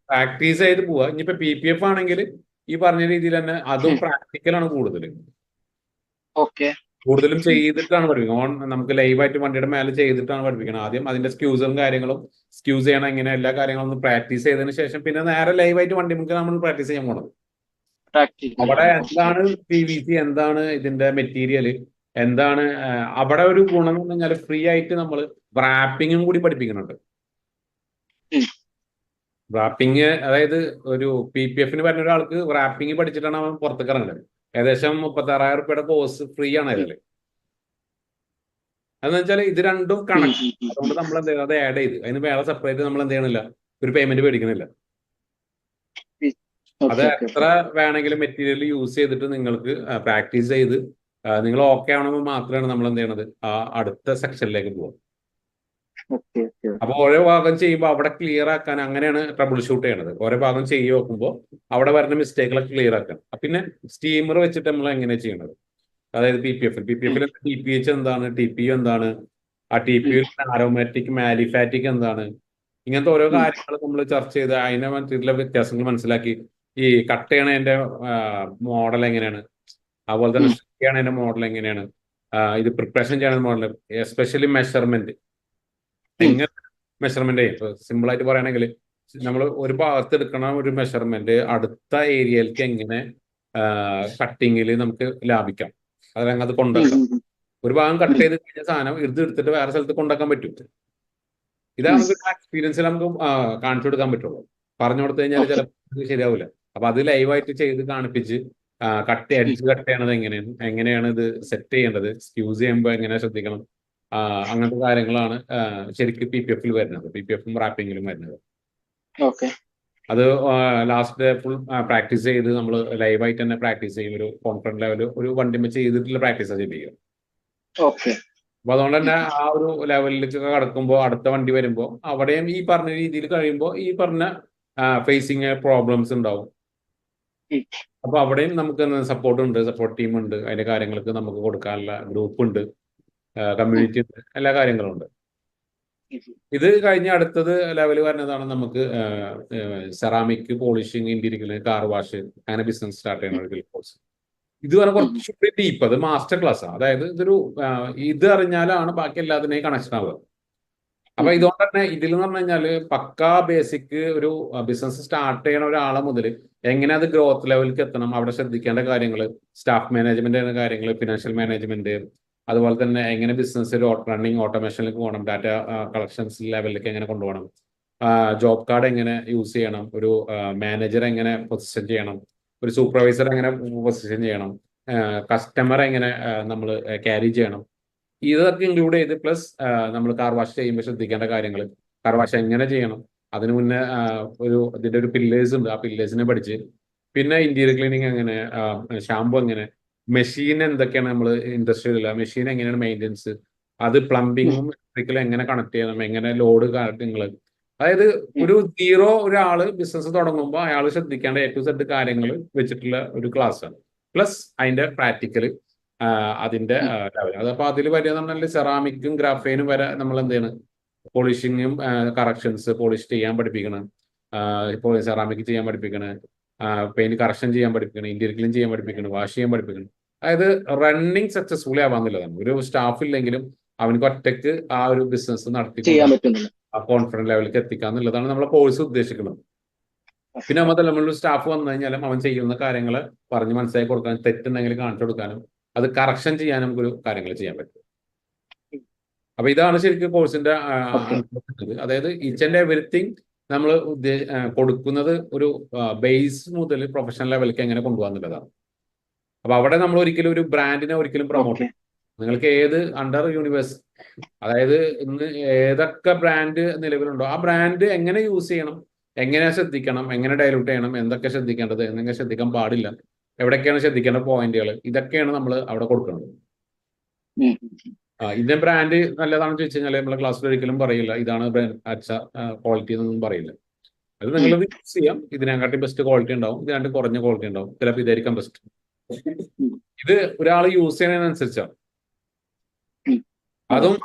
പ്രാക്ടീസ് ചെയ്ത് പോവുക. ഇനിയിപ്പോ PPF ആണെങ്കിൽ ഈ പറഞ്ഞ രീതിയിൽ തന്നെ അതും പ്രാക്ടിക്കലാണ് കൂടുതലും ചെയ്തിട്ടാണ് പഠിപ്പിക്കുന്നത്. നമുക്ക് ലൈവായിട്ട് വണ്ടിയുടെ മേലെ ചെയ്തിട്ടാണ് പഠിപ്പിക്കുന്നത്. ആദ്യം അതിന്റെ സ്ക്യൂസും കാര്യങ്ങളും, സ്ക്യൂസ് ചെയ്യണം എങ്ങനെ, എല്ലാ കാര്യങ്ങളും ഒന്ന് പ്രാക്ടീസ് ചെയ്തതിനു ശേഷം പിന്നെ നേരെ ലൈവായിട്ട് വണ്ടി നമുക്ക് നമ്മൾ പ്രാക്ടീസ് ചെയ്യാൻ പോകണം. അവിടെ എന്താണ് PVC, എന്താണ് ഇതിന്റെ മെറ്റീരിയൽ, എന്താണ് അവിടെ ഒരു ഗുണം എന്ന് പറഞ്ഞാൽ ഫ്രീ ആയിട്ട് നമ്മൾ റാപ്പിങ്ങും കൂടി പഠിപ്പിക്കുന്നുണ്ട്. റാപ്പിങ്, അതായത് ഒരു PPF പറഞ്ഞ ഒരാൾക്ക് റാപ്പിംഗ് പഠിച്ചിട്ടാണ് അവൻ പുറത്തേക്ക് ഇറങ്ങുന്നത്. ഏകദേശം 36,000 രൂപയുടെ കോഴ്സ് ഫ്രീ ആണ് അതില്. അതെന്ന് വെച്ചാൽ ഇത് രണ്ടും കണക്ട്. അതുകൊണ്ട് നമ്മൾ എന്ത് ചെയ്യുന്നത്, അത് ആഡ് ചെയ്ത് അതിന് വേറെ സെപ്പറേറ്റ് നമ്മൾ എന്ത് ചെയ്യണില്ല, ഒരു പേയ്മെന്റ് മേടിക്കുന്നില്ല. അത് എത്ര വേണമെങ്കിലും മെറ്റീരിയൽ യൂസ് ചെയ്തിട്ട് നിങ്ങൾക്ക് പ്രാക്ടീസ് ചെയ്ത് നിങ്ങൾ ഓക്കെ ആണെങ്കിൽ മാത്രമാണ് നമ്മൾ എന്ത് ചെയ്യണത്, അടുത്ത സെക്ഷനിലേക്ക് പോകും. അപ്പൊ ഓരോ ഭാഗം ചെയ്യുമ്പോൾ അവിടെ ക്ലിയർ ആക്കാൻ, അങ്ങനെയാണ് ട്രബിൾ ഷൂട്ട് ചെയ്യണത്. ഓരോ ഭാഗം ചെയ്ത് നോക്കുമ്പോൾ അവിടെ വരുന്ന മിസ്റ്റേക്കുകളൊക്കെ ക്ലിയർ ആക്കാൻ. പിന്നെ സ്റ്റീമർ വെച്ചിട്ട് നമ്മൾ എങ്ങനെ ചെയ്യണത്, അതായത് PPF TPH എന്താണ്, TPU എന്താണ്, ആ TPU ആരോമാറ്റിക് മാലിഫാറ്റിക് എന്താണ്, ഇങ്ങനത്തെ ഓരോ കാര്യങ്ങൾ നമ്മൾ ചർച്ച ചെയ്ത് അതിനെ പറ്റിയിട്ടുള്ള വ്യത്യാസങ്ങൾ മനസ്സിലാക്കി. ഈ കട്ട് ചെയ്യണതിന്റെ മോഡൽ എങ്ങനെയാണ്, അതുപോലെ തന്നെ സ്റ്റിക്ക് ചെയ്യണതിന്റെ മോഡൽ എങ്ങനെയാണ്, ഇത് പ്രിപ്പറേഷൻ ചെയ്യണ മോഡൽ, എസ്പെഷ്യലി മെഷർമെന്റ് എങ്ങനെ മെഷർമെന്റ് ചെയ്യും. ഇപ്പൊ സിമ്പിൾ ആയിട്ട് പറയുകയാണെങ്കിൽ നമ്മൾ ഒരു ഭാഗത്ത് എടുക്കണ ഒരു മെഷർമെന്റ് അടുത്ത ഏരിയയിലേക്ക് എങ്ങനെ കട്ടിങ്ങിൽ നമുക്ക് ലാഭിക്കാം, അതങ്ങ് അത് കൊണ്ടുവെക്കാം. ഒരു ഭാഗം കട്ട് ചെയ്ത് കഴിഞ്ഞ സാധനം ഇത് എടുത്തിട്ട് വേറെ സ്ഥലത്ത് കൊണ്ടുവെക്കാൻ പറ്റും. ഇതാണ് നമുക്ക് എക്സ്പീരിയൻസിൽ നമുക്ക് കാണിച്ചു കൊടുക്കാൻ പറ്റുള്ളൂ. പറഞ്ഞു കൊടുത്തു കഴിഞ്ഞാൽ ചിലപ്പോൾ ശരിയാവില്ല. അപ്പൊ അത് ലൈവായിട്ട് ചെയ്ത് കാണിപ്പിച്ച് എഡ്ജ് കട്ട് ചെയ്യണത് എങ്ങനെയാണ് ഇത് സെറ്റ് ചെയ്യേണ്ടത്, സ്ക്യൂസ് ചെയ്യുമ്പോൾ എങ്ങനെ ശ്രദ്ധിക്കണം, അങ്ങനത്തെ കാര്യങ്ങളാണ് ശരിക്കും PPF വരുന്നത്, PPF റാപ്പിങ്ങിലും വരുന്നത്. അത് ലാസ്റ്റ് ഫുൾ പ്രാക്ടീസ് ചെയ്ത് നമ്മൾ ലൈവായിട്ട് തന്നെ പ്രാക്ടീസ് ചെയ്യും. ഒരു കോൺഫിഡന്റ് ലെവൽ ഒരു വണ്ടിമ ചെയ്തിട്ടുള്ള പ്രാക്ടീസ് ചെയ്യിപ്പിക്കുക. അപ്പൊ അതുകൊണ്ട് തന്നെ ആ ഒരു ലെവലിലേക്ക് കടക്കുമ്പോൾ അടുത്ത വണ്ടി വരുമ്പോൾ അവിടെയും ഈ പറഞ്ഞ രീതിയിൽ കഴിയുമ്പോൾ ഈ പറഞ്ഞ ഫേസിങ് പ്രോബ്ലംസ് ഉണ്ടാവും. അപ്പൊ അവിടെയും നമുക്ക് സപ്പോർട്ട് ഉണ്ട്, സപ്പോർട്ട് ടീം ഉണ്ട്, അതിന്റെ കാര്യങ്ങൾക്ക് നമുക്ക് കൊടുക്കാനുള്ള ഗ്രൂപ്പ് ഉണ്ട്, കമ്മ്യൂണിറ്റി ഉണ്ട്, എല്ലാ കാര്യങ്ങളും ഉണ്ട്. ഇത് കഴിഞ്ഞ അടുത്തത് ലെവൽ വരുന്നതാണ് നമുക്ക് ceramic polishing, interior, car wash, അങ്ങനെ ബിസിനസ് സ്റ്റാർട്ട് ചെയ്യുന്ന ഒരു കോഴ്സ്. ഇത് പറഞ്ഞാൽ കുറച്ചുകൂടി ഡീപ്പ്, അത് മാസ്റ്റർ ക്ലാസ് ആണ്. അതായത് ഇത് അറിഞ്ഞാലാണ് ബാക്കി എല്ലാത്തിനെയും കണക്ഷൻ ആവുക. അപ്പൊ ഇതുകൊണ്ട് തന്നെ ഇതിൽ എന്ന് പറഞ്ഞു കഴിഞ്ഞാൽ പക്കാ ബേസിക് ഒരു ബിസിനസ് സ്റ്റാർട്ട് ചെയ്യണ ഒരാളെ മുതൽ എങ്ങനെ അത് ഗ്രോത്ത് ലെവലിലേക്ക് എത്തണം, അവിടെ ശ്രദ്ധിക്കേണ്ട കാര്യങ്ങൾ, സ്റ്റാഫ് മാനേജ്മെന്റ് കാര്യങ്ങൾ, ഫിനാൻഷ്യൽ മാനേജ്മെന്റ്, അതുപോലെ തന്നെ എങ്ങനെ ബിസിനസ് റണ്ണിങ് ഓട്ടോമേഷനിലേക്ക് പോകണം, ഡാറ്റ കളക്ഷൻസ് ലെവലിലേക്ക് എങ്ങനെ കൊണ്ടുപോകണം, ജോബ് കാർഡ് എങ്ങനെ യൂസ് ചെയ്യണം, ഒരു മാനേജർ എങ്ങനെ പൊസിഷൻ ചെയ്യണം, ഒരു സൂപ്പർവൈസർ എങ്ങനെ പൊസിഷൻ ചെയ്യണം, കസ്റ്റമർ എങ്ങനെ നമ്മൾ ക്യാരി ചെയ്യണം, ഇതൊക്കെ ഇൻക്ലൂഡ് ചെയ്ത് പ്ലസ് നമ്മൾ കാർ വാഷ് ചെയ്യുമ്പോൾ ശ്രദ്ധിക്കേണ്ട കാര്യങ്ങൾ, കാർ വാഷ് എങ്ങനെ ചെയ്യണം, അതിന് മുന്നേ ഇതിന്റെ ഒരു പില്ലേഴ്സ് ഉണ്ട്, ആ പില്ലേഴ്സിനെ പഠിച്ച്, പിന്നെ ഇന്റീരിയർ ക്ലീനിങ് എങ്ങനെ, ഷാമ്പു എങ്ങനെ, മെഷീൻ എന്തൊക്കെയാണ് നമ്മൾ ഇൻഡസ്ട്രിയിലുള്ള മെഷീൻ എങ്ങനെയാണ് മെയിൻ്റെനൻസ്, അത് പ്ലംബിങ്ങും ഇലക്ട്രിക്കലും എങ്ങനെ കണക്ട് ചെയ്യണം, എങ്ങനെ ലോഡ് കാര്യങ്ങൾ, അതായത് ഒരു ഒരാള് ബിസിനസ് തുടങ്ങുമ്പോൾ അയാൾ ശ്രദ്ധിക്കേണ്ട A to Z കാര്യങ്ങൾ വെച്ചിട്ടുള്ള ഒരു ക്ലാസ്സാണ്. പ്ലസ് അതിന്റെ പ്രാക്ടിക്കൽ, അതിന്റെ ലെവൽ. അതപ്പോ അതിൽ വരിക സെറാമിക്കും ഗ്രാഫൈനും വരെ നമ്മൾ എന്ത് ചെയ്യണം, പോളിഷിങ്ങും കറക്ഷൻസ് പോളിഷ് ചെയ്യാൻ പഠിപ്പിക്കണം, സെറാമിക് ചെയ്യാൻ പഠിപ്പിക്കണം, പെയിന്റ് കറക്ഷൻ ചെയ്യാൻ പഠിപ്പിക്കണം, ഇന്റീരിയർ ക്ലീൻ ചെയ്യാൻ പഠിപ്പിക്കണം, വാഷ് ചെയ്യാൻ പഠിപ്പിക്കണം. അതായത് റണ്ണിങ് സക്സസ്ഫുള്ളി ആവാന്നുള്ളതാണ്. ഒരു സ്റ്റാഫ് ഇല്ലെങ്കിലും അവനക്ക് ഒറ്റയ്ക്ക് ആ ഒരു ബിസിനസ് ചെയ്യാൻ നടത്തിക്കൊണ്ട് പറ്റുന്നില്ല. ആ കോൺഫിഡൻസ് ലെവലിലേക്ക് എത്തിക്കുക എന്നുള്ളതാണ് നമ്മളെ കോഴ്സ് ഉദ്ദേശിക്കുന്നത്. പിന്നെ മാത്രമല്ല, നമ്മളൊരു സ്റ്റാഫ് വന്നു കഴിഞ്ഞാലും അവൻ ചെയ്യുന്ന കാര്യങ്ങൾ പറഞ്ഞ് മനസ്സിലാക്കി കൊടുക്കാനും തെറ്റുണ്ടെങ്കിൽ കാണിച്ചു കൊടുക്കാനും അത് കറക്ഷൻ ചെയ്യാനും നമുക്കൊരു കാര്യങ്ങൾ ചെയ്യാൻ പറ്റും. അപ്പൊ ഇതാണ് ശരിക്കും കോഴ്സിന്റെ അതായത് ഈച്ച് ആൻഡ് എവരിത്തിങ് നമ്മൾ കൊടുക്കുന്നത് ഒരു ബേസ് മുതൽ പ്രൊഫഷണൽ ലെവലിലേക്ക് എങ്ങനെ കൊണ്ടുപോകാന്നുള്ളതാണ്. അപ്പൊ അവിടെ നമ്മൾ ഒരിക്കലും ഒരു ബ്രാൻഡിനെ ഒരിക്കലും പ്രൊമോട്ട് ചെയ്യും. നിങ്ങൾക്ക് ഏത് അണ്ടർ യൂണിവേഴ്സ്, അതായത് ഇന്ന് ഏതൊക്കെ ബ്രാൻഡ് നിലവിലുണ്ടോ ആ ബ്രാൻഡ് എങ്ങനെ യൂസ് ചെയ്യണം, എങ്ങനെ ശ്രദ്ധിക്കണം, എങ്ങനെ ഡയലൂട്ട് ചെയ്യണം, എന്തൊക്കെ ശ്രദ്ധിക്കേണ്ടത്, എന്തൊക്കെ ശ്രദ്ധിക്കാൻ പാടില്ല, എവിടെയൊക്കെയാണ് ശ്രദ്ധിക്കേണ്ട പോയിന്റുകൾ, ഇതൊക്കെയാണ് നമ്മൾ അവിടെ കൊടുക്കുന്നത്. ഇന്ന ബ്രാൻഡ് നല്ലതാണെന്ന് ചോദിച്ചു കഴിഞ്ഞാൽ നമ്മളെ ക്ലാസ്സിൽ ഒരിക്കലും പറയില്ല ഇതാണ് ക്വാളിറ്റി എന്നൊന്നും പറയില്ല. അത് നിങ്ങൾ യൂസ് ചെയ്യാം, ഇതിനെക്കാട്ടി ബെസ്റ്റ് ക്വാളിറ്റി ഉണ്ടാവും, ഇതിനായിട്ട് കുറഞ്ഞ ക്വാളിറ്റി ഉണ്ടാവും, ചിലപ്പോൾ ഇതായിരിക്കാം ബെസ്റ്റ്. ഇത് ഒരാൾ യൂസ് ചെയ്യുന്നതിനനുസരിച്ചാണ്. അതും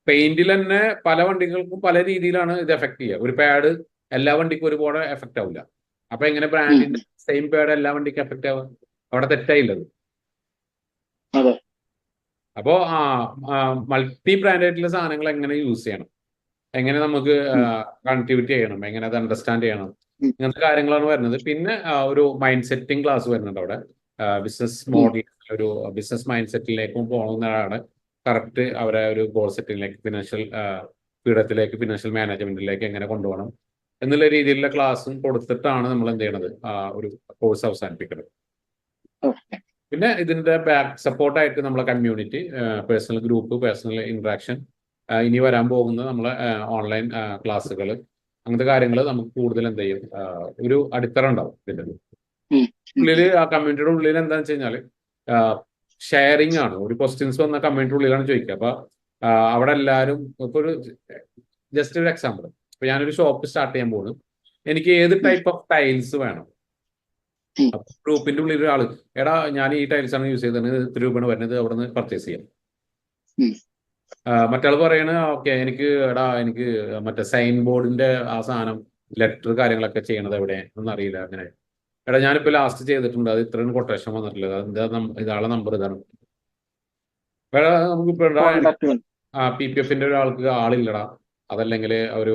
പെയിന്റിൽ തന്നെ പല വണ്ടികൾക്കും പല രീതിയിലാണ് ഇത് എഫക്ട് ചെയ്യുക. ഒരു പാഡ് എല്ലാ വണ്ടിക്കും ഒരുപോലെ എഫക്ട് ആവില്ല. അപ്പൊ എങ്ങനെ ബ്രാൻഡിന്റെ സെയിം പാഡ് എല്ലാ വണ്ടിക്കും എഫക്ട് ആവുക? അവിടെ തെറ്റായില്ലത്. അപ്പോ മൾട്ടി ബ്രാൻഡ് ആയിട്ടുള്ള സാധനങ്ങൾ എങ്ങനെ യൂസ് ചെയ്യണം, എങ്ങനെ നമുക്ക് കണക്ടിവിറ്റി ചെയ്യണം, എങ്ങനെ അത് അണ്ടർസ്റ്റാൻഡ് ചെയ്യണം, ഇങ്ങനത്തെ കാര്യങ്ങളാണ് വരുന്നത്. പിന്നെ ഒരു മൈൻഡ് സെറ്റിംഗ് ക്ലാസ് വരുന്നുണ്ട് അവിടെ. ബിസിനസ് മോഡൽ, ഒരു ബിസിനസ് മൈൻഡ് സെറ്റിലേക്കും പോകുന്നതാണ് കറക്റ്റ് അവരെ ഒരു ഗോൾ സെറ്റിംഗിലേക്ക്, ഫിനാൻഷ്യൽ പീഠത്തിലേക്ക്, ഫിനാൻഷ്യൽ മാനേജ്മെന്റിലേക്ക് എങ്ങനെ കൊണ്ടുപോകണം എന്നുള്ള രീതിയിലുള്ള ക്ലാസ്സും കൊടുത്തിട്ടാണ് നമ്മൾ എന്ത് ചെയ്യണത്, ഒരു കോഴ്സ് അവസാനിപ്പിക്കുന്നത്. പിന്നെ ഇതിന്റെ ബാക്ക് സപ്പോർട്ടായിട്ട് നമ്മളെ community, personal group, personal interaction, ഇനി വരാൻ പോകുന്ന നമ്മളെ ഓൺലൈൻ ക്ലാസ്സുകൾ, അങ്ങനത്തെ കാര്യങ്ങൾ നമുക്ക് കൂടുതൽ എന്ത് ചെയ്യും, ഒരു അടിത്തറ ഉണ്ടാവും. ഇതിന്റെ ഉള്ളിൽ, ആ കമ്മ്യൂണിറ്റിയുടെ ഉള്ളിൽ എന്താണെന്ന് വെച്ച് കഴിഞ്ഞാൽ ഷെയറിംഗ് ആണ്. ഒരു ക്വസ്റ്റ്യൻസ് വന്ന കമ്മ്യൂണിറ്റി ഉള്ളിലാണ് ചോദിക്കുക. അപ്പൊ അവിടെ എല്ലാവരും ഇപ്പൊ ഒരു ജസ്റ്റ് ഒരു എക്സാമ്പിൾ, ഇപ്പൊ ഞാനൊരു ഷോപ്പ് സ്റ്റാർട്ട് ചെയ്യാൻ പോകുന്നു, എനിക്ക് ഏത് ടൈപ്പ് ഓഫ് ടൈൽസ് വേണം. ഗ്രൂപ്പിന്റെ ഉള്ളിൽ ഒരാള്, എടാ ഞാൻ ഈ ടൈൽസ് ആണ് യൂസ് ചെയ്തത്, ഇത്ര രൂപയാണ് വരുന്നത്, അവിടെ നിന്ന് പർച്ചേസ് ചെയ്യാം. മറ്റാൾ പറയണ ഓക്കെ എനിക്ക് മറ്റേ സൈൻ ബോർഡിന്റെ ആ സാധനം, ലെറ്റർ കാര്യങ്ങളൊക്കെ ചെയ്യണത് എവിടെ ഒന്നും അറിയില്ല. അങ്ങനെ എടാ ഞാനിപ്പോ ലാസ്റ്റ് ചെയ്തിട്ടുണ്ട്, അത് ഇത്രയും കൊട്ടേഷൻ വന്നിട്ടില്ല, ഇതാളെ നമ്പർ ഇതാണ്. നമുക്ക് PPF-ന്റെ ഒരാൾക്ക് ആളില്ലടാ, അതല്ലെങ്കിൽ ഒരു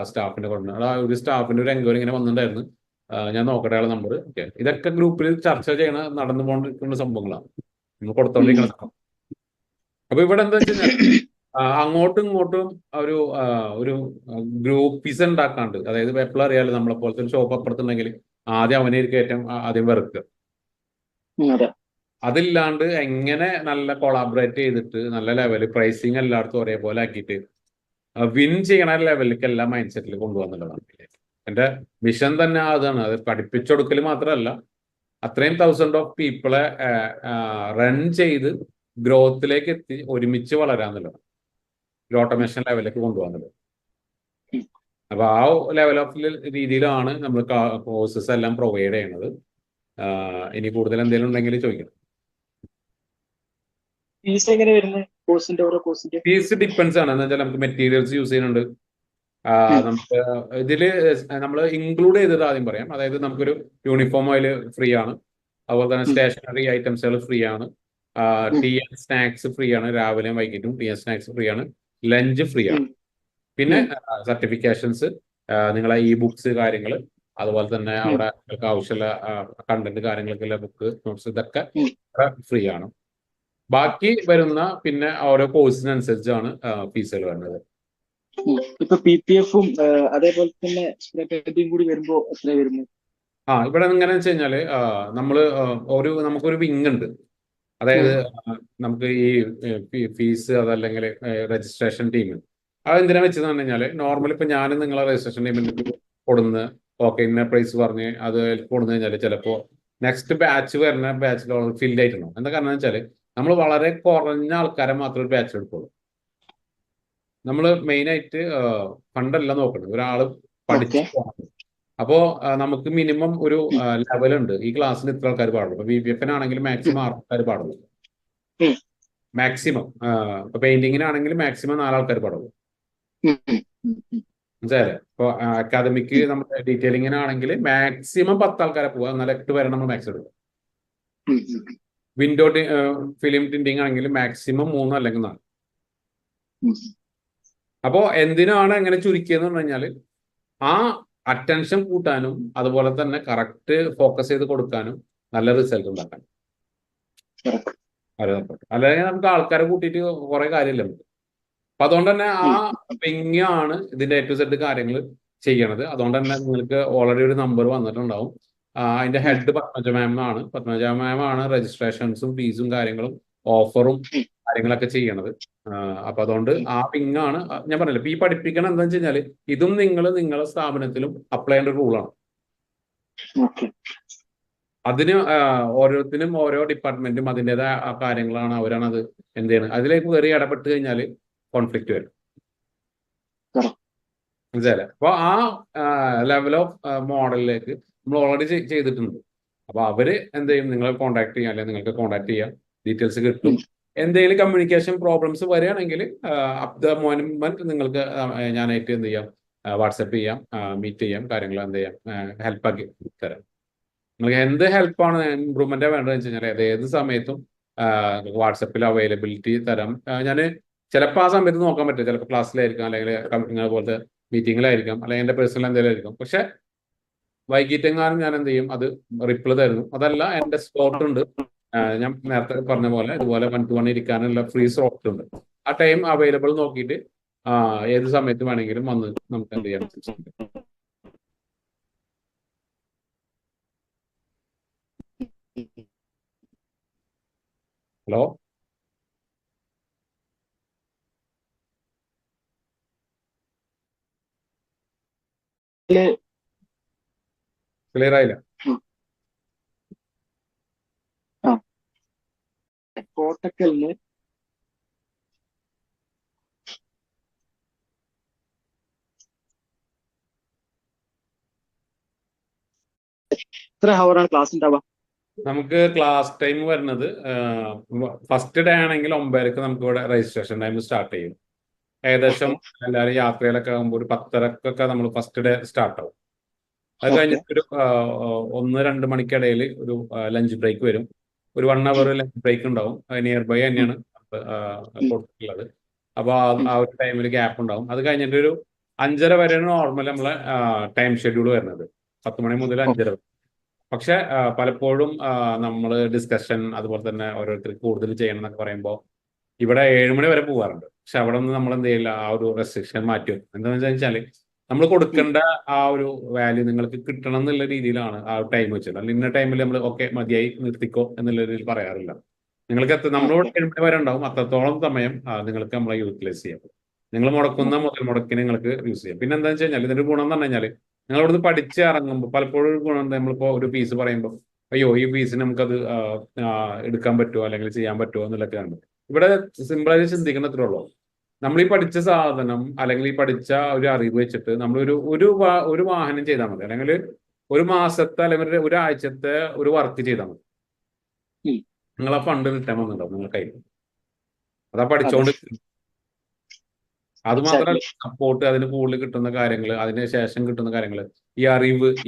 സ്റ്റാഫിന്റെ കൊണ്ടുവരണം, ഒരു സ്റ്റാഫിന്റെ ഒരു എൻക്വയറി ഇങ്ങനെ വന്നിട്ടുണ്ടായിരുന്നു, ഞാൻ നോക്കട്ടെ അയാളെ നമ്പർ. ഓക്കെ, ഇതൊക്കെ ഗ്രൂപ്പിൽ ചർച്ച ചെയ്യണ നടന്നുകൊണ്ടിരിക്കുന്ന സംഭവങ്ങളാണ്, നമ്മൾ കൊടുത്തോണ്ടിരിക്കുന്ന സംഭവം. അപ്പൊ ഇവിടെ എന്താ വെച്ച് കഴിഞ്ഞാൽ അങ്ങോട്ടും ഇങ്ങോട്ടും ഒരു ഗ്രൂപ്പീസ് ഉണ്ടാക്കാണ്ട്, അതായത് എപ്പോഴും അറിയാലോ നമ്മളെ പോലത്തെ ഒരു ഷോപ്പ് അപ്പുറത്തുണ്ടെങ്കിൽ ആദ്യം അവനായിരിക്കും ഏറ്റവും ആദ്യം വെറുക്കുക. അതില്ലാണ്ട് എങ്ങനെ നല്ല കൊളാബറേറ്റ് ചെയ്തിട്ട് നല്ല ലെവല് പ്രൈസിങ് എല്ലായിടത്തും ഒരേപോലെ ആക്കിയിട്ട് വിൻ ചെയ്യണ ലെവലിലേക്ക് എല്ലാ മൈൻഡ് സെറ്റിൽ കൊണ്ടുപോകുന്നുള്ളതാണ് എന്റെ മിഷൻ തന്നെ. അതാണ്, അത് പഠിപ്പിച്ചു കൊടുക്കൽ മാത്രമല്ല, അത്രയും 1000 ഓഫ് പീപ്പിളെ റൺ ചെയ്ത് ഗ്രോത്തിലേക്ക് എത്തി ഒരുമിച്ച് വളരാന്നുള്ളത്, ഒരു ഓട്ടോമേഷൻ ലെവലിലേക്ക് കൊണ്ടുപോകുന്നത്. അപ്പൊ ആ ലെവൽ ഓഫ് രീതിയിലാണ് നമ്മൾ കോഴ്സസ് എല്ലാം പ്രൊവൈഡ് ചെയ്യണത്. ഇനി കൂടുതൽ എന്തെങ്കിലും ഉണ്ടെങ്കിൽ ചോദിക്കണം. ഫീസ് ഡിപ്പെൻസ് ആണ്. എന്ന് വെച്ചാൽ നമുക്ക് മെറ്റീരിയൽസ് യൂസ് ചെയ്യുന്നുണ്ട്, നമുക്ക് ഇതില് നമ്മൾ ഇൻക്ലൂഡ് ചെയ്തത് ആദ്യം പറയാം. അതായത് നമുക്കൊരു യൂണിഫോം അതിൽ ഫ്രീ ആണ്, അതുപോലെ തന്നെ സ്റ്റേഷനറി ഐറ്റംസുകൾ ഫ്രീ ആണ്, ടീ ആൻഡ് സ്നാക്സ് ഫ്രീ ആണ്, രാവിലെയും വൈകിട്ടും ടീ ആൻഡ് സ്നാക്സ് ഫ്രീ ആണ്, ലഞ്ച് ഫ്രീ ആണ്. പിന്നെ സർട്ടിഫിക്കേഷൻസ്, നിങ്ങളെ ഈ ബുക്സ് കാര്യങ്ങൾ, അതുപോലെ തന്നെ അവിടെ ആവശ്യമുള്ള കണ്ടന്റ് കാര്യങ്ങൾക്കുള്ള ബുക്ക് നോട്ട്സ്, ഇതൊക്കെ ഫ്രീ ആണ്. ബാക്കി വരുന്ന പിന്നെ ഓരോ കോഴ്സിനനുസരിച്ചാണ് ഫീസുകൾ വരുന്നത്. ഇപ്പൊ PPF-ഉം അതേപോലെ തന്നെ കൂടി വരുമ്പോ എത്ര വരുന്നു? ഇവിടെ എങ്ങനെ വെച്ച് കഴിഞ്ഞാല് നമുക്കൊരു വിങ് ഉണ്ട്. അതായത് നമുക്ക് ഈ ഫീസ് അതല്ലെങ്കിൽ രജിസ്ട്രേഷൻ ടീം, അതെന്തിനാ വെച്ചെന്ന് പറഞ്ഞു കഴിഞ്ഞാല്, നോർമലി ഇപ്പൊ ഞാനും നിങ്ങളെ രജിസ്ട്രേഷൻ ടീമിൽ കൊടുന്ന് ഓക്കെ ഇന്ന പ്രൈസ് പറഞ്ഞ് അത് കൊടുന്നു കഴിഞ്ഞാല് ചിലപ്പോ നെക്സ്റ്റ് ബാച്ച് വരുന്ന ബാച്ചിൽ ഫില്ല് ആയിട്ടുണ്ടാവും. എന്താ കാരണം വെച്ചാല് നമ്മൾ വളരെ കുറഞ്ഞ ആൾക്കാരെ മാത്രമേ ഒരു ബാച്ചിൽ എടുക്കുള്ളൂ. നമ്മൾ മെയിൻ ആയിട്ട് ഫണ്ടല്ല നോക്കുന്നത്, ഒരാൾ പഠിച്ചു പോകണം. അപ്പോ നമുക്ക് മിനിമം ഒരു ലെവലുണ്ട്, ഈ ക്ലാസ്സിൽ ഇത്ര ആൾക്കാർ പാടുള്ളൂ. ഇപ്പൊ VPF-നാണെങ്കിൽ മാക്സിമം 6 ആൾക്കാർ പാടുള്ളൂ. മാക്സിമം ഇപ്പൊ പെയിന്റിങ്ങിനാണെങ്കിൽ മാക്സിമം 4 ആൾക്കാർ പാടുള്ളൂ. മനസ്സിലായില്ലേ? ഇപ്പോൾ അക്കാദമിക്ക് നമ്മുടെ ഡീറ്റെയിലിങ്ങിനാണെങ്കിൽ മാക്സിമം 10 ആൾക്കാരെ പോവുക, എന്നാൽ 8 പേരെ നമ്മൾ മാക്സിമം എടുക്കും. വിൻഡോ ഫിലിം ടിൻറ്റിങ് ആണെങ്കിൽ മാക്സിമം 3 അല്ലെങ്കിൽ 4. അപ്പോൾ എന്തിനാണ് എങ്ങനെ ചുരുക്കിയെന്ന് പറഞ്ഞു കഴിഞ്ഞാൽ ആ അറ്റൻഷൻ കൂട്ടാനും അതുപോലെ തന്നെ കറക്റ്റ് ഫോക്കസ് ചെയ്ത് കൊടുക്കാനും നല്ല റിസൾട്ട് ഉണ്ടാക്കാനും. അല്ലെങ്കിൽ നമുക്ക് ആൾക്കാരെ കൂട്ടിയിട്ട് കുറെ കാര്യമില്ല നമുക്ക്. അപ്പൊ അതുകൊണ്ട് തന്നെ ആ വിങ്ങാണ് ഇതിന്റെ A to Z കാര്യങ്ങൾ ചെയ്യണത്. അതുകൊണ്ട് തന്നെ നിങ്ങൾക്ക് ഓൾറെഡി ഒരു നമ്പർ വന്നിട്ടുണ്ടാവും. അതിന്റെ ഹെഡ് പത്മജ മാം ആണ്. പത്മജ മാം ആണ് രജിസ്ട്രേഷൻസും ഫീസും കാര്യങ്ങളും ഓഫറും കാര്യങ്ങളൊക്കെ ചെയ്യണത്. അപ്പൊ അതുകൊണ്ട് ആ വിങ്ങാണ് ഞാൻ പറഞ്ഞില്ല. ഇപ്പൊ ഈ പഠിപ്പിക്കണം എന്താ വെച്ച് കഴിഞ്ഞാൽ ഇതും നിങ്ങൾ നിങ്ങളുടെ സ്ഥാപനത്തിലും അപ്ലൈ ചെയ്യേണ്ട റൂളാണ്. അതിന് ഓരോരുത്തരും ഓരോ ഡിപ്പാർട്ട്മെന്റും അതിൻ്റെതായ കാര്യങ്ങളാണ്. അവരാണ് അത് എന്ത് ചെയ്യണം. അതിലേക്ക് കയറി ഇടപെട്ട് കഴിഞ്ഞാൽ കോൺഫ്ലിക്റ്റ് വരും. മനസ്സിലായില്ലേ? അപ്പൊ ആ ലെവൽ ഓഫ് മോഡലിലേക്ക് നമ്മൾ ഓൾറെഡി ചെയ്തിട്ടുണ്ട്. അപ്പൊ അവര് എന്ത് ചെയ്യും, നിങ്ങളെ കോൺടാക്ട് ചെയ്യാം, അല്ലെങ്കിൽ നിങ്ങൾക്ക് കോൺടാക്ട് ചെയ്യാം, ഡീറ്റെയിൽസ് കിട്ടും. എന്തെങ്കിലും കമ്മ്യൂണിക്കേഷൻ പ്രോബ്ലംസ് വരികയാണെങ്കിൽ അപ് ദ മോമെന്റ് നിങ്ങൾക്ക് ഞാനായിട്ട് എന്ത് ചെയ്യാം, വാട്സപ്പ് ചെയ്യാം, മീറ്റ് ചെയ്യാം, കാര്യങ്ങൾ എന്ത് ചെയ്യാം, ഹെൽപ്പാക്കി തരാം. നിങ്ങൾക്ക് എന്ത് ഹെൽപ്പാണ് ഇമ്പ്രൂവ്മെന്റ് വേണ്ടതെന്ന് വെച്ച് കഴിഞ്ഞാൽ ഏത് സമയത്തും വാട്സപ്പിൽ അവൈലബിലിറ്റി തരാം. ഞാൻ ചിലപ്പോൾ ആ സമയത്ത് നോക്കാൻ പറ്റും, ചിലപ്പോൾ ക്ലാസ്സിലായിരിക്കാം, അല്ലെങ്കിൽ നിങ്ങളെ പോലത്തെ മീറ്റിങ്ങിലായിരിക്കാം, അല്ലെങ്കിൽ എൻ്റെ പേഴ്സണൽ എന്തെങ്കിലും ആയിരിക്കും. പക്ഷെ വൈകിട്ടെങ്ങാനും ഞാൻ എന്ത് ചെയ്യും, അത് റിപ്ലൈ തരുന്നു. അതല്ല എൻ്റെ സ്ലോട്ട് ഉണ്ട്, ഞാൻ നേരത്തെ പറഞ്ഞ പോലെ ഇതുപോലെ 1 to 1 ഇരിക്കാനുള്ള ഫ്രീ സ്ലോട്ട് ഉണ്ട്. ആ ടൈം അവൈലബിൾ നോക്കിയിട്ട് ഏത് സമയത്ത് വേണമെങ്കിലും വന്ന് നമുക്ക് എന്ത് ചെയ്യാം. ഹലോ, ക്ലിയർ ആയില്ല? കോട്ടക്കലിന് എത്ര ഹവറാണ് ക്ലാസ് ഉണ്ടാവുക? നമുക്ക് ക്ലാസ് ടൈം വരുന്നത് ഫസ്റ്റ് ഡേ ആണെങ്കിൽ 9:00 നമുക്ക് ഇവിടെ രജിസ്ട്രേഷൻ ടൈം സ്റ്റാർട്ട് ചെയ്യും. ഏകദേശം എല്ലാവരും യാത്രയിലൊക്കെ ആകുമ്പോൾ ഒരു 10:30 നമ്മൾ ഫസ്റ്റ് ഡേ സ്റ്റാർട്ട് ആവും. അത് കഴിഞ്ഞിട്ട് ഒരു 1-2 മണിക്കിടയിൽ ഒരു ലഞ്ച് ബ്രേക്ക് വരും. ഒരു 1 hour ലഞ്ച് ബ്രേക്ക് ഉണ്ടാവും. നിയർ ബൈ തന്നെയാണ് കൊടുത്തിട്ടുള്ളത്. അപ്പോൾ ആ ഒരു ടൈമിൽ ഗ്യാപ്പ് ഉണ്ടാവും. അത് കഴിഞ്ഞിട്ട് ഒരു 5:30 വരെയാണ് നോർമൽ നമ്മളെ ടൈം ഷെഡ്യൂൾ വരുന്നത്, 10 മണി മുതൽ 5:30 വരെ. പക്ഷെ പലപ്പോഴും നമ്മൾ ഡിസ്കഷൻ അതുപോലെ തന്നെ ഓരോരുത്തർക്ക് കൂടുതൽ ചെയ്യണം എന്നൊക്കെ പറയുമ്പോൾ ഇവിടെ 7 മണി വരെ പോകാറുണ്ട്. പക്ഷെ അവിടെ നിന്ന് നമ്മൾ എന്ത് ചെയ്യില്ല, ആ ഒരു റെസ്ട്രിക്ഷൻ മാറ്റി വെക്കും. എന്താണെന്ന് വെച്ചാൽ നമ്മൾ കൊടുക്കേണ്ട ആ ഒരു വാല്യൂ നിങ്ങൾക്ക് കിട്ടണം എന്നുള്ള രീതിയിലാണ് ആ ടൈം വെച്ചത്. അല്ലെങ്കിൽ ഇന്ന ടൈമിൽ നമ്മൾ ഓക്കെ മതിയായി നിർത്തിക്കോ എന്നുള്ള രീതിയിൽ പറയാറില്ല. നിങ്ങൾക്ക് നമ്മളോട് 7 മണി വരെ ഉണ്ടാവും. അത്രത്തോളം സമയം നിങ്ങൾക്ക് നമ്മളെ യൂട്ടിലൈസ് ചെയ്യാം. നിങ്ങൾ മുടക്കുന്ന മുതൽ മുടക്കിന് നിങ്ങൾക്ക് യൂസ് ചെയ്യാം. പിന്നെ എന്താണെന്ന് വെച്ച് കഴിഞ്ഞാൽ ഇതിന്റെ ഗുണം എന്ന് പറഞ്ഞു കഴിഞ്ഞാൽ നിങ്ങൾ ഇവിടുന്ന് പഠിച്ച് ഇറങ്ങുമ്പോൾ പലപ്പോഴും ഒരു ഗുണം, നമ്മളിപ്പോൾ ഒരു ഫീസ് പറയുമ്പോൾ അയ്യോ ഈ ഫീസിന് നമുക്കത് എടുക്കാൻ പറ്റുമോ അല്ലെങ്കിൽ ചെയ്യാൻ പറ്റുമോ എന്നുള്ളതൊക്കെ ഉണ്ട്. ഇവിടെ സിമ്പിളായി ചിന്തിക്കുന്നത്രേ ഉള്ളൂ. നമ്മൾ ഈ പഠിച്ച സാധനം അല്ലെങ്കിൽ ഈ പഠിച്ച ഒരു അറിവ് വെച്ചിട്ട് നമ്മൾ ഒരു വാഹനം ചെയ്താൽ മതി, അല്ലെങ്കിൽ ഒരു മാസത്തെ അല്ലെങ്കിൽ ഒരാഴ്ചത്തെ ഒരു വർക്ക് ചെയ്താൽ മതി. നിങ്ങൾ ആ ഫണ്ട് റിട്ടേൺ വന്നിട്ടുണ്ടാവും നിങ്ങളുടെ കയ്യിൽ. അതാ പഠിച്ചോണ്ട്. അത് മാത്രമല്ല സപ്പോർട്ട്, അതിന് കൂടുതൽ കിട്ടുന്ന കാര്യങ്ങൾ, അതിന് ശേഷം കിട്ടുന്ന കാര്യങ്ങൾ, ഈ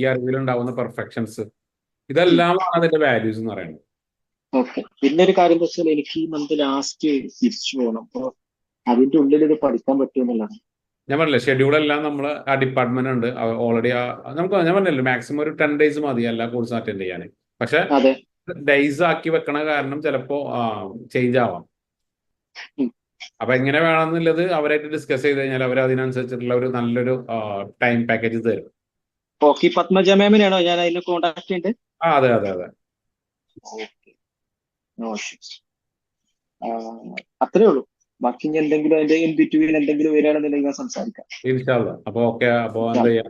അറിവിൽ ഉണ്ടാവുന്ന പെർഫെക്ഷൻസ്, ഇതെല്ലാമാണ് അതിന്റെ വാല്യൂസ് എന്ന് പറയുന്നത്. ഓക്കെ. പിന്നെ ഒരു കാര്യം എന്താ വെച്ചാൽ എനിക്ക് ഈ മന്ത് ലാസ്റ്റ് തിരിച്ചു പോകണം. അപ്പൊ അതിന്റെ ഉള്ളിൽ ഇത് പഠിക്കാൻ പറ്റുമെന്നുള്ളതാണ്. ഞാൻ പറഞ്ഞില്ല, ഷെഡ്യൂൾ എല്ലാം നമ്മൾ ആ ഡിപ്പാർട്ട്മെന്റ് ഉണ്ട് ഓൾറെഡി. നമുക്ക് ഞാൻ പറഞ്ഞില്ല മാക്സിമം ഒരു 10 days മതി എല്ലാ കോഴ്സും അറ്റൻഡ് ചെയ്യാൻ. പക്ഷെ ഡേയ്സ് ആക്കി വെക്കണ കാരണം ചിലപ്പോ ചേഞ്ച് ആവാം. അപ്പൊ എങ്ങനെ വേണമെന്നുള്ളത് അവരായിട്ട് ഡിസ്കസ് ചെയ്ത് കഴിഞ്ഞാൽ അവർ അതിനനുസരിച്ചിട്ടുള്ള ഒരു നല്ലൊരു ടൈം പാക്കേജ് തരും. ഓക്കെ. പത്മജ മാമിനാണോ ഞാൻ അതിനെ കോൺടാക്ട് ചെയ്യേണ്ടത്? അതെ അതെ അതെ. അത്രേ ഉള്ളൂ. ബാക്കി എന്തെങ്കിലും അതിന്റെ ഇൻ ബിറ്റ്വീൻ എന്തെങ്കിലും വരികയാണെന്നുണ്ടെങ്കിൽ സംസാരിക്കാം. ഇൻഷാല്ലാ. അപ്പൊ ഓക്കെ. അപ്പൊ എന്താ ചെയ്യാം,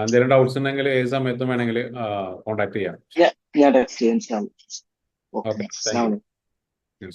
എന്തെങ്കിലും ഡൗട്ട്സ് ഉണ്ടെങ്കിൽ ഏത് സമയത്തും വേണമെങ്കിൽ കോൺടാക്ട് ചെയ്യാം. ഞാൻ ടെക്സ്റ്റ് ചെയ്യാം. Okay, thank you.